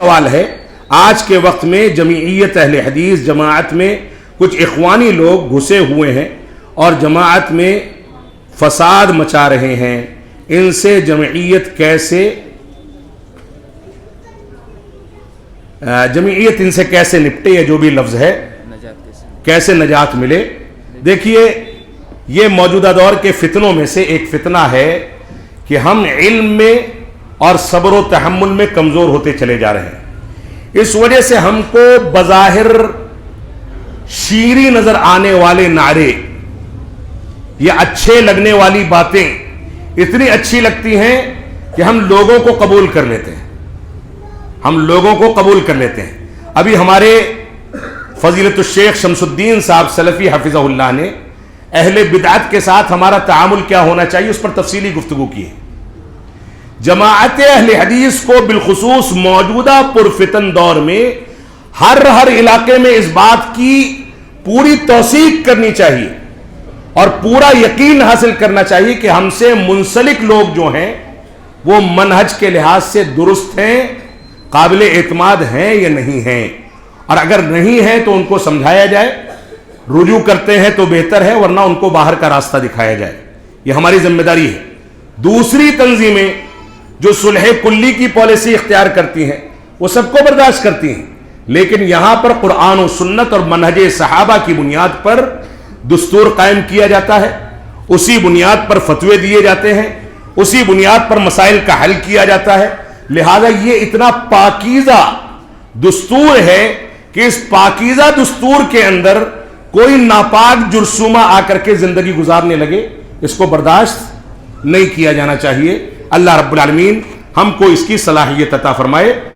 سوال ہے، آج کے وقت میں جمعیت اہل حدیث جماعت میں کچھ اخوانی لوگ گھسے ہوئے ہیں اور جماعت میں فساد مچا رہے ہیں، ان سے جمعیت ان سے کیسے نپٹے، یا جو بھی لفظ ہے کیسے نجات ملے؟ دیکھیے، یہ موجودہ دور کے فتنوں میں سے ایک فتنہ ہے کہ ہم علم میں اور صبر و تحمل میں کمزور ہوتے چلے جا رہے ہیں۔ اس وجہ سے ہم کو بظاہر شیریں نظر آنے والے نعرے یا اچھے لگنے والی باتیں اتنی اچھی لگتی ہیں کہ ہم لوگوں کو قبول کر لیتے ہیں۔ ابھی ہمارے فضیلت الشیخ شمس الدین صاحب سلفی حفظہ اللہ نے اہل بدعت کے ساتھ ہمارا تعامل کیا ہونا چاہیے اس پر تفصیلی گفتگو کی ہے۔ جماعت اہل حدیث کو بالخصوص موجودہ پرفتن دور میں ہر علاقے میں اس بات کی پوری توثیق کرنی چاہیے اور پورا یقین حاصل کرنا چاہیے کہ ہم سے منسلک لوگ جو ہیں وہ منہج کے لحاظ سے درست ہیں، قابل اعتماد ہیں یا نہیں ہیں، اور اگر نہیں ہیں تو ان کو سمجھایا جائے، رجوع کرتے ہیں تو بہتر ہے، ورنہ ان کو باہر کا راستہ دکھایا جائے۔ یہ ہماری ذمہ داری ہے۔ دوسری تنظیمیں جو صلح کلی کی پالیسی اختیار کرتی ہیں وہ سب کو برداشت کرتی ہیں، لیکن یہاں پر قرآن و سنت اور منہج صحابہ کی بنیاد پر دستور قائم کیا جاتا ہے، اسی بنیاد پر فتوے دیے جاتے ہیں، اسی بنیاد پر مسائل کا حل کیا جاتا ہے۔ لہذا یہ اتنا پاکیزہ دستور ہے کہ اس پاکیزہ دستور کے اندر کوئی ناپاک جرثومہ آ کر کے زندگی گزارنے لگے، اس کو برداشت نہیں کیا جانا چاہیے۔ اللہ رب العالمین ہم کو اس کی صلاحیت عطا فرمائے۔